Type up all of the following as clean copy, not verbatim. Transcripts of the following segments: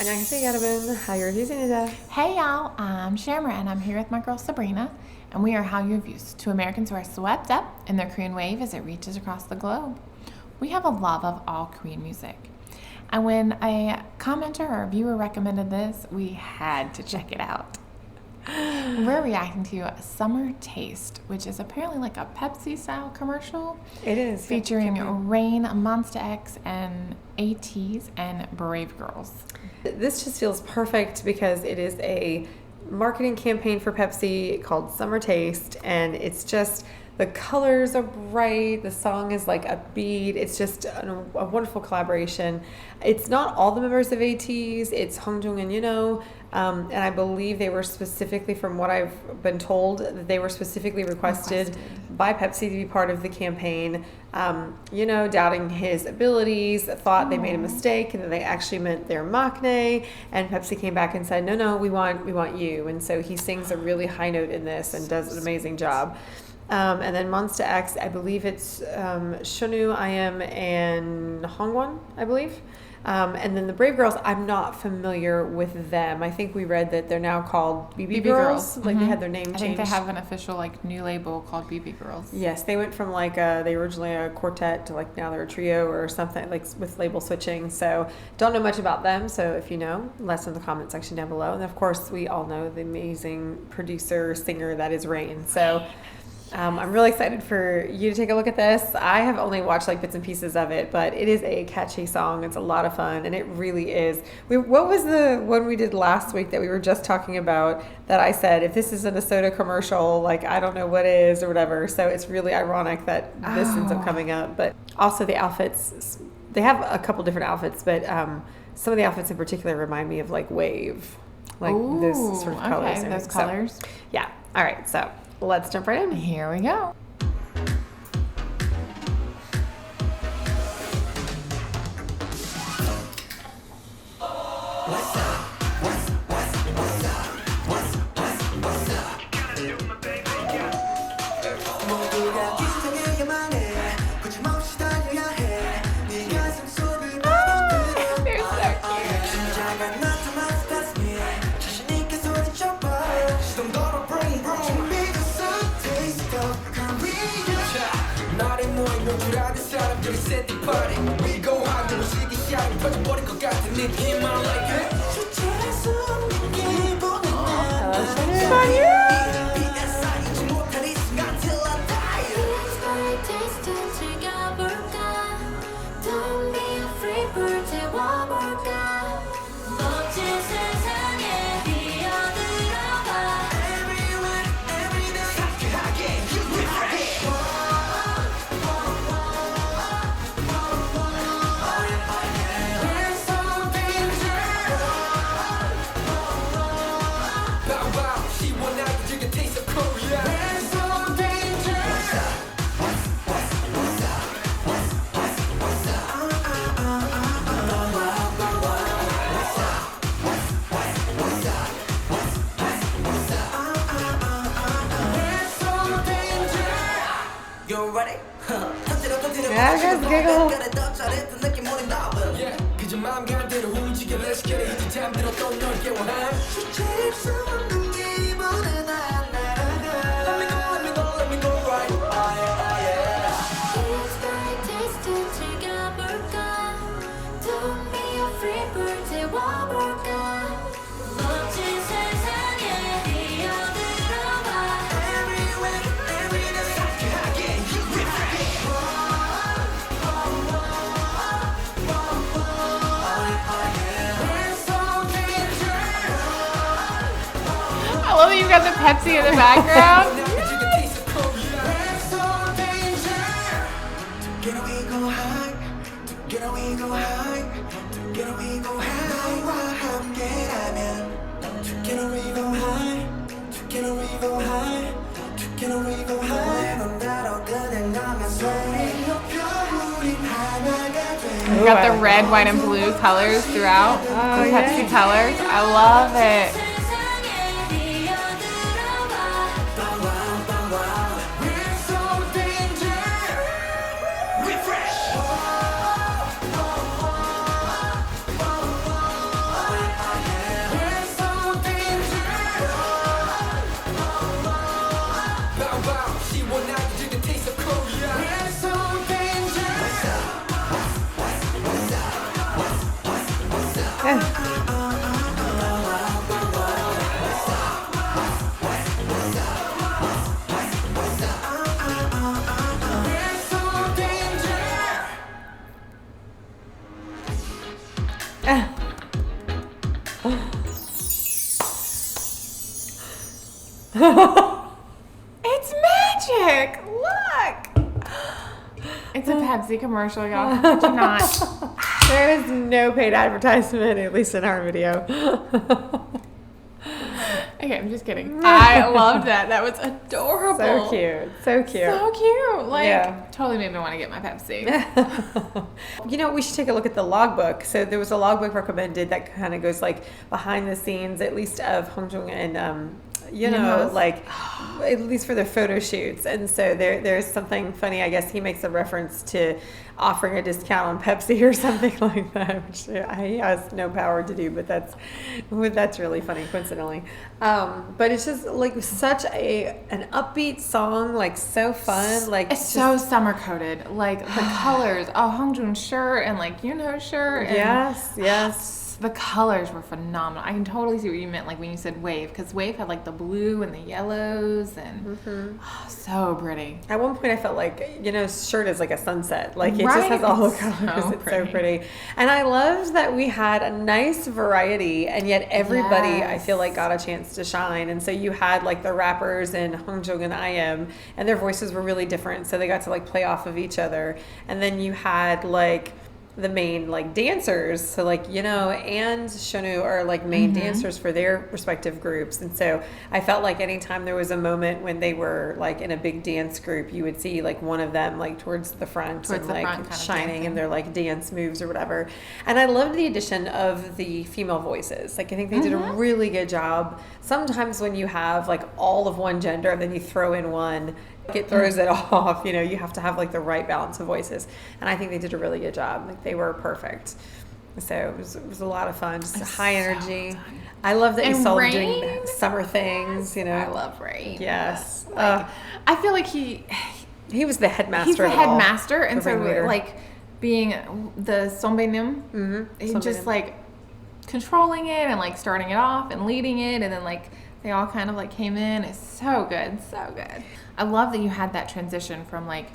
안녕하세요 여러분. Hallyu Reviews입니다. Hey y'all, I'm Shamra and I'm here with my girl Sabrina, and we are Hallyu Reviews, two Americans who are swept up in their Korean wave as it reaches across the globe. We have a love of all Korean music, and when a commenter or a viewer recommended this, we had to check it out. We're reacting to Summer Taste, which is apparently like a Pepsi-style commercial. It is. Featuring Rain, MONSTA X, and ATEEZ, and Brave Girls. This just feels perfect because it is a marketing campaign for Pepsi called Summer Taste, and it's just, the colors are bright, the song is like upbeat, it's just a wonderful collaboration. It's not all the members of ATEEZ, it's Hongjoong and Yuno, and I believe they were specifically, from what I've been told, that they were specifically requested by Pepsi to be part of the campaign. Yuno, doubting his abilities, thought they made a mistake and that they actually meant their maknae, and Pepsi came back and said, no, we want you. And so he sings a really high note in this and does an amazing job. And then MONSTA X, I believe it's Shonu, IM, and Hongwon, I believe. And then the Brave Girls, I'm not familiar with them. I think we read that they're now called BB Girls. Like they had their name changed. I think they have an official new label called BB Girls. Yes, they went from they were originally a quartet to now they're a trio or something, with label switching. So don't know much about them. So if you know, let us know in the comment section down below. And of course, we all know the amazing producer, singer that is Rain. So I'm really excited for you to take a look at this. I have only watched bits and pieces of it, but it is a catchy song. It's a lot of fun, and it really is. What was the one we did last week that we were just talking about that I said, if this isn't a soda commercial, I don't know what is or whatever. So it's really ironic that this ends up coming up. But also the outfits, they have a couple different outfits, but some of the outfits in particular remind me of Wave. Those sort of colors. Okay, those colors. Yeah. All right, so let's jump right in. Here we go. Yeah, guys, giggle. I love that you've got the Pepsi in the background. You've got the red, white, and blue colors throughout. The Pepsi colors. I love it. It's magic! Look! It's a Pepsi commercial, y'all. How could you not? There is no paid advertisement, at least in our video. Okay, I'm just kidding. I loved that. That was adorable. So cute. So cute. So cute. Like, Yeah. totally made me want to get my Pepsi. You know, we should take a look at the logbook. So there was a logbook recommended that kind of goes like behind the scenes, at least of Hongjung and you know, like at least for their photo shoots. And so there's something funny. I guess he makes a reference to offering a discount on Pepsi or something like that, which he has no power to do, but that's really funny, coincidentally. But it's just like such an upbeat song, like so fun, like it's so summer coated. Like the colors, Hongjun's shirt and like shirt. And yes. The colors were phenomenal. I can totally see what you meant, like when you said Wave, because Wave had like the blue and the yellows, and so pretty. At one point, I felt like his shirt is like a sunset, like it just has all the colors. It's so pretty, and I loved that we had a nice variety, and yet everybody I feel like got a chance to shine. And so you had like the rappers and Hongjung and IM, and their voices were really different, so they got to like play off of each other. And then you had like the main like dancers, so like and Shonu are like main dancers for their respective groups. And so I felt like anytime there was a moment when they were like in a big dance group, you would see like one of them like towards the front and like shining in their like dance moves or whatever. And I loved the addition of the female voices. Like I think they did a really good job. Sometimes when you have like all of one gender and then you throw in one, it throws it off. You have to have like the right balance of voices, and I think they did a really good job. Like they were perfect. So it was a lot of fun, just high energy. I love that you saw them doing summer things. I love Rain. Yes, like, I feel like he was the headmaster. He's the headmaster, and so like being the Sonbeinim, just like controlling it and like starting it off and leading it, and then like they all kind of like came in. It's so good, so good. I love that you had that transition from like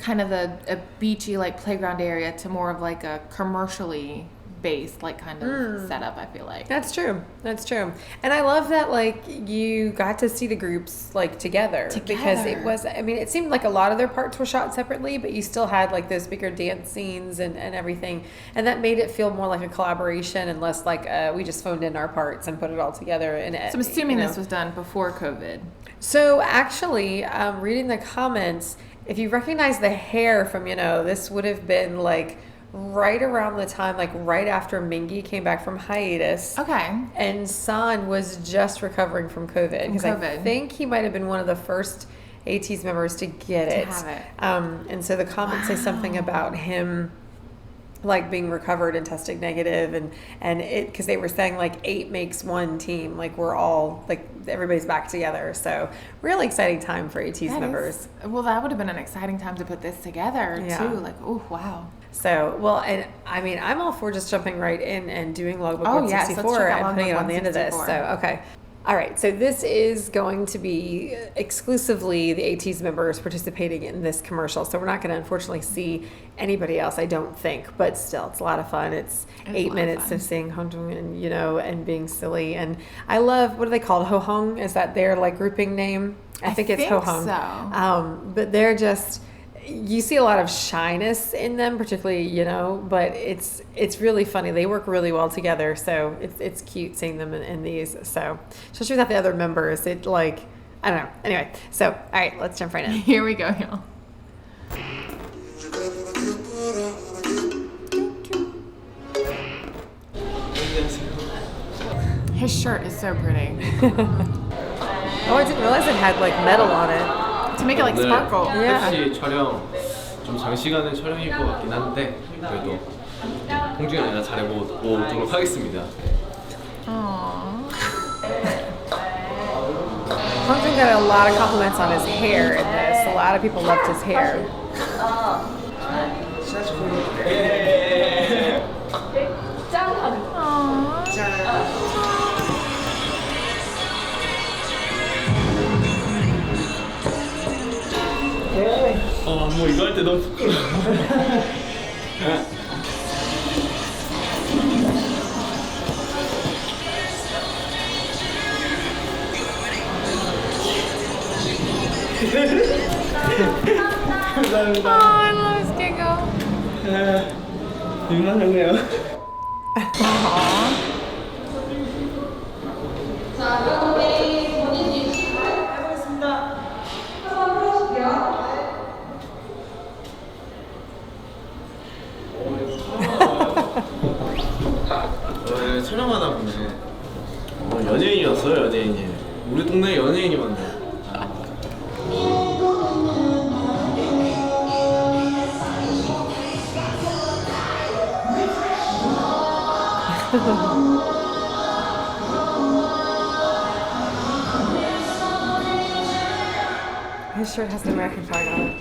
kind of a beachy like playground area to more of like a commercially based like kind of setup. I feel like that's true. And I love that like you got to see the groups like together. Because it seemed like a lot of their parts were shot separately, but you still had like those bigger dance scenes and everything, and that made it feel more like a collaboration and less like we just phoned in our parts and put it all together. And so I'm assuming this was done before COVID. So actually, reading the comments, if you recognize the hair from, this would have been like right around the time, like right after Mingi came back from hiatus. Okay. And San was just recovering from COVID. Because I think he might have been one of the first ATEEZ members to get it. Have it. And so the comments say something about him like being recovered and testing negative, and it, because they were saying like 8 makes 1 team, like we're all like everybody's back together. So really exciting time for ATEEZ members. Well, that would have been an exciting time to put this together too. Like, oh wow. So well, and I mean, I'm all for just jumping right in and doing logbook 164 and putting it on the end of this. So okay. All right, so this is going to be exclusively the ATEEZ members participating in this commercial. So we're not going to unfortunately see anybody else, I don't think. But still, it's a lot of fun. It's 8 minutes of seeing Hongjung and and being silly. And I love, what are they called? Hohong? Is that their like grouping name? I think it's Hohong. So. But they're just, you see a lot of shyness in them, particularly, but it's really funny. They work really well together, so it's cute seeing them in these. So, especially without the other members, it like, I don't know. Anyway, so all right, let's jump right in. Here we go, y'all. His shirt is so pretty. Oh, I didn't realize it had like metal on it. To make it like sparkle. Yeah. 펩시 촬영 좀 장시간의 촬영일 것 같긴 한데 그래도 홍중이 아니라 잘해보도록 하겠습니다. Hongjung got a lot of compliments on his hair in this. A lot of people loved his hair. 뭐 이거 할 때 너무 부끄러워. 감사합니다. Oh, I love this giggle. 민망하네요. Aww. 촬영하다 보네. 연예인이었어요, 연예인이. 우리 동네에 연예인이 많네. His shirt has the American flag on it.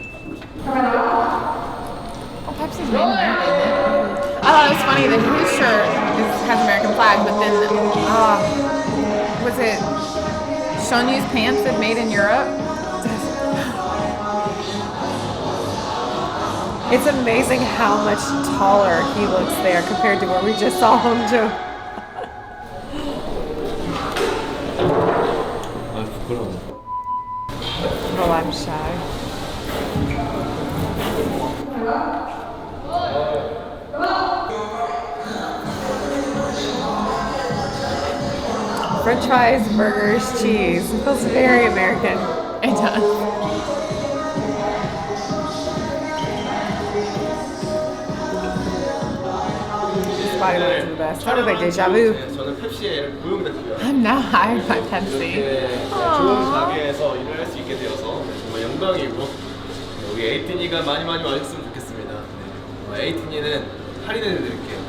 Oh, Pepsi's made in America, isn't it? I thought it was funny that his shirt has American flag, but then, was it Shonyu's pants that made in Europe? It's amazing how much taller he looks there compared to where we just saw Hongjo. 아, 부끄러워. Well, I'm shy. French fries, burgers, cheese. It feels very American. It does. This body looks the best. How do they deja vu? 저는 펩시의 고용됐고요. I'm now hired by Pepsi. 이렇게 좋은 가게에서 일을 할 수 있게 되어서 정말 영광이고 우리 에이틴이가 많이 와줬으면 좋겠습니다. 에이틴이는 할인해드릴게요.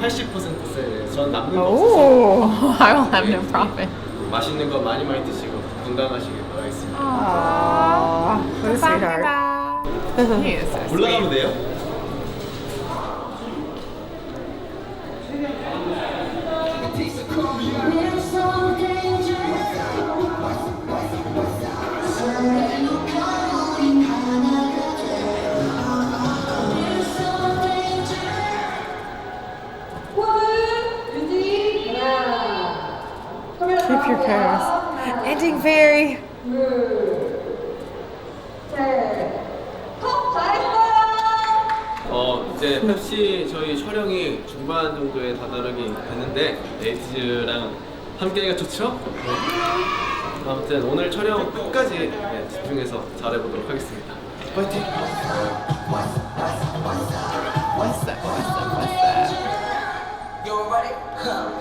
80% 세일. 전 남는 거 없어서 Oh. I will have no profit. 맛있는 거 많이 드시고 건강하시길 바라겠습니다. Aww. What a sweetheart. He is so 올라가면 sweet. 돼요? Keep your pose. Ending very. 이제 펩시 저희 촬영이 중반 정도에 다다르게 됐는데 에이티즈랑 함께하기가 좋죠? 네. 아무튼 오늘 촬영 끝까지 집중해서 잘해보도록 하겠습니다. 파이팅! What's that? You're ready?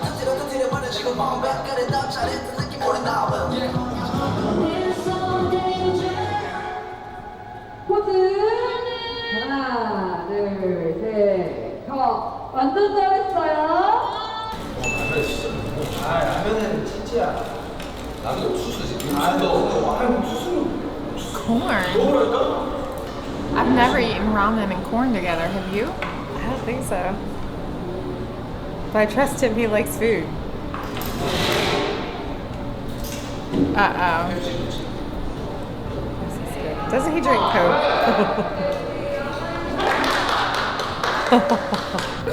던지러도 들여버려지고 먼 발걸음 더 잘했던 느낌 우리 나와 포즈 하나 둘셋 더 완전 잘했어요. 라면은 진짜 라면 옥수수지. 옥수수. Corn. I've never eaten ramen and corn together. Have you? I don't think so. But I trust him. He likes food. Uh-oh. This is good. Doesn't he drink Coke?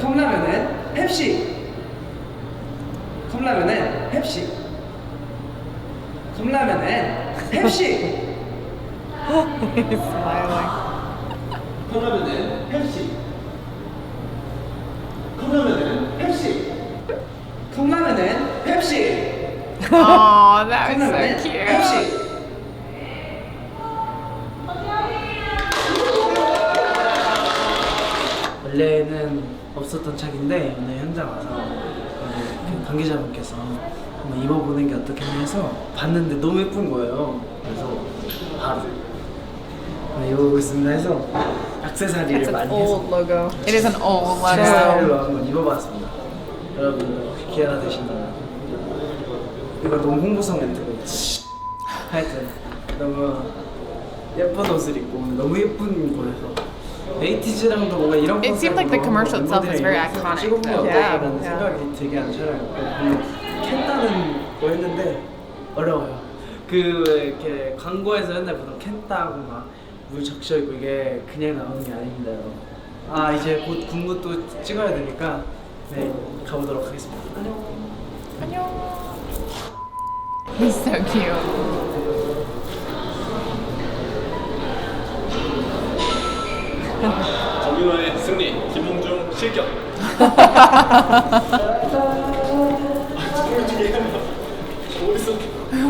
컵라면은 펩시. 컵라면은 펩시. 컵라면은 펩시. He's smiling. 컵라면은 펩시. 컵라면은 펩시. 컵라면은 펩시. Oh, that was 컵라면은 so cute. 펩시. 원래는 없었던 책인데 오늘 현장 와서 그 관계자분께서 한번 입어보는 게 어떻겠냐 해서 봤는데 너무 예쁜 거예요. 그래서 바로 입어보고 있습니다 해서 액세서리를 It's an 많이 old 해서 logo. It is an old 제 logo. 스타일로 한번 입어봤습니다. 여러분 혹시 기회가 되신다면 이거 너무 홍보성 멘트고 하여튼 너무 예쁜 옷을 입고 너무 예쁜 거여서 에이티즈랑도 뭔가 이런 It seemed like the commercial itself was very 멤버들이랑 iconic, 찍어보면 though. 어떨까라는 Yeah. 생각이 들게 하는 촬영이었고 물론 캔 따는 거 했는데 어려워요. 그 이렇게 광고에서 맨날 보던 캔 따고 막 물 적셔 있고 이게 그냥 나오는 게 아닙니다. 아 이제 곧 군무 또 찍어야 되니까 네 가보도록 하겠습니다. 안녕. He's so cute. 정민호의 승리, 김홍중 실격.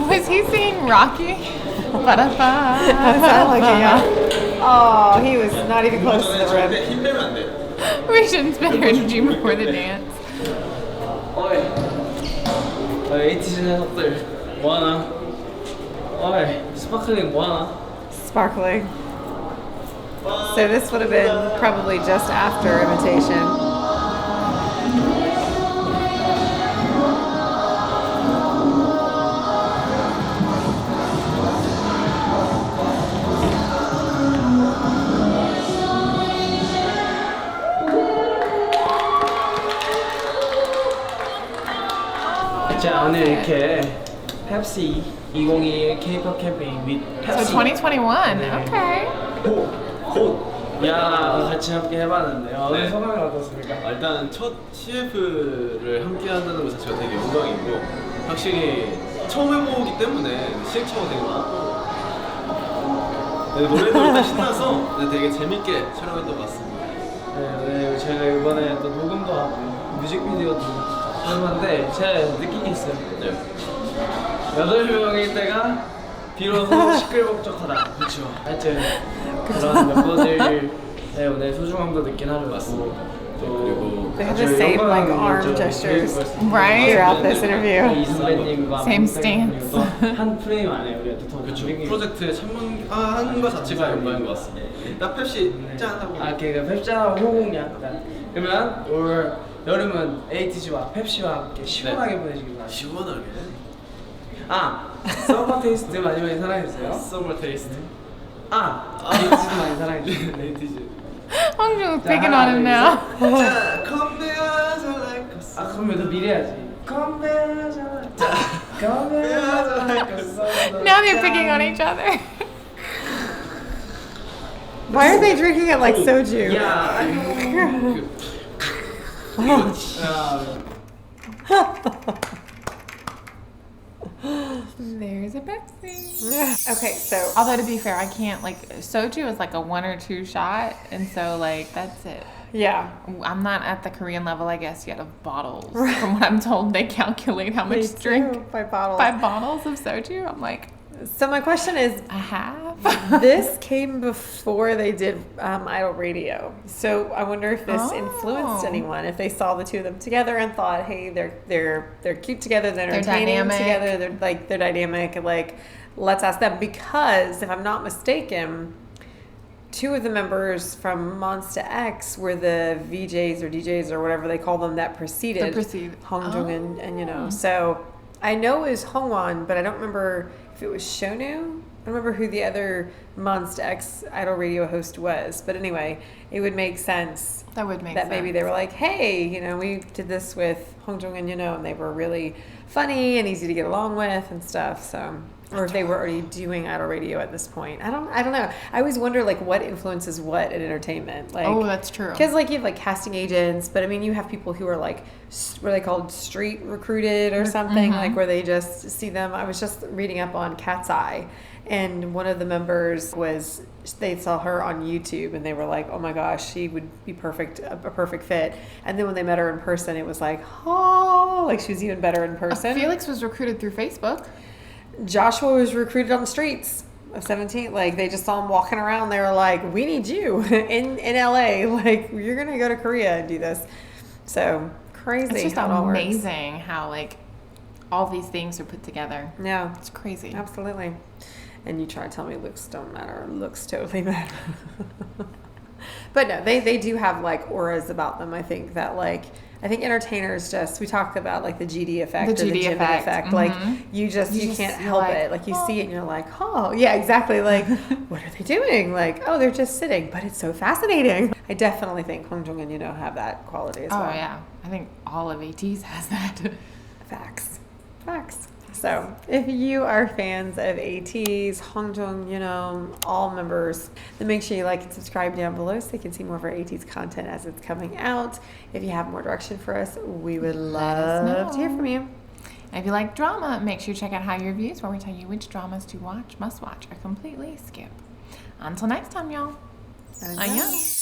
Was he singing Rocky? Sounded like it, yeah. Oh, he was not even close to the rim. 힘 빼면 안 돼. We shouldn't spend our energy before the dance. 어이 에이티즈 녀석들 뭐하나? 어이 스파클링 뭐하나? Sparkling. So this would have been probably just after imitation. 자 오늘 이렇게 펩시 2021 K-pop 캠페인 with So 펩시 2021. Okay. 야 같이 함께 해봤는데요. 오늘 네. 소감이 어떻습니까? 일단 첫 CF를 함께 한다는 것 자체가 되게 영광이고 확실히 처음 해보기 때문에 시행착오가 되게 많았고 네, 노래도 일단 신나서 네, 되게 재밌게 촬영했던 것 같습니다. 네, 저희가 이번에 또 녹음도 하고 뮤직비디오도 해봤는데 제가 느낀 게 있어요. 네. 8명일 때가 비로소 시끌벅적하다. 그렇죠. 하여튼 그런 멤버들의 오늘 소중함도 느낀 하루였고 또 They have the same like arm gestures Right. throughout this interview. 이 선배님과 Same stance. 한 프레임 안에 우리가 또 그렇죠. 프로젝트에 참여하는 것 자체가 영광인 것 같습니다. 나 펩시 짠 하고. 아, 그러니까 펩시와 호응이야. 그러면 올 여름은 에이티즈와 펩시와 함께 시원하게 보내시길 바랍니다. 시원하게. 아, 서머 테이스트 많이 많이 사랑해주세요. 서머 테이스트. 아, 에이티즈 많이 사랑해주세요. 에이티즈. Hongjoong's picking on him now. 자, 컴베어서 like a 아, 그러면 너 미리 해야지. 컴베어자. 컴베어자. Now they're picking on each other. Why are they drinking it like soju? 야, There's a Pepsi. Okay, so Although to be fair, I can't like soju is like a 1 or 2 shot, and so like that's it. yeah. I'm not at the Korean level, I guess, yet of bottles. From what I'm told, they calculate how Me much drink too, by bottles. by bottles of soju. I'm like, So my question is, a half. this came before they did Idol Radio. So I wonder if this influenced Oh. anyone. If they saw the two of them together and thought, "Hey, they're cute together. They're entertaining dynamic. together. They're dynamic. And like, let's ask them." Because if I'm not mistaken, two of the members from MONSTA X were the VJs or DJs or whatever they call them that preceded Hongjoong and you know. So I know it was Hongwon, but I don't remember if it was Shonu. I don't remember who the other MONSTA X Idol Radio host was. But anyway, it would make sense That would make that sense. maybe they were like, hey, you know, we did this with Hongjoong and you know, and they were really funny and easy to get along with and stuff. So, or if they were already doing Idol Radio at this point. I don't know. I always wonder like what influences what in entertainment. Like, Oh, that's true. because like you have like casting agents, but I mean you have people who are like what are they called, street recruited or something, like where they just see them. I was just reading up on Cat's Eye, and one of the members was they saw her on YouTube and they were like, oh my gosh, she would be perfect, a perfect fit. And then when they met her in person, it was like, oh, like she was even better in person. Felix was recruited through Facebook. Joshua was recruited on the streets of 17. Like they just saw him walking around. They were like, we need you in LA. Like you're going to go to Korea and do this. So crazy. It's just how it all works. amazing how like all these things are put together. Yeah, It's crazy. absolutely. And you try to tell me looks don't matter. Looks totally matter. But no, they do have like auras about them. I think that like, I think entertainers just, we talked about like the GD effect The or the GD Jimin effect. effect. Like you just- can't you're help like, it. Like you oh. see it and you're like, oh yeah, exactly. Like what are they doing? Like, oh, they're just sitting, but it's so fascinating. I definitely think Hongjoong and have that quality as Oh well. yeah, I think all of ATEEZ has that. Facts. Facts. So if you are fans of ATEEZ, Hongzhong, you know, all members, then make sure you like and subscribe down below so you can see more of our ATEEZ content as it's coming out. If you have more direction for us, we would love to hear from you. And if you like drama, make sure you check out Hallyu Reviews, where we tell you which dramas to watch, must watch, or completely skip. Until next time, y'all. Annyeong. Annyeong.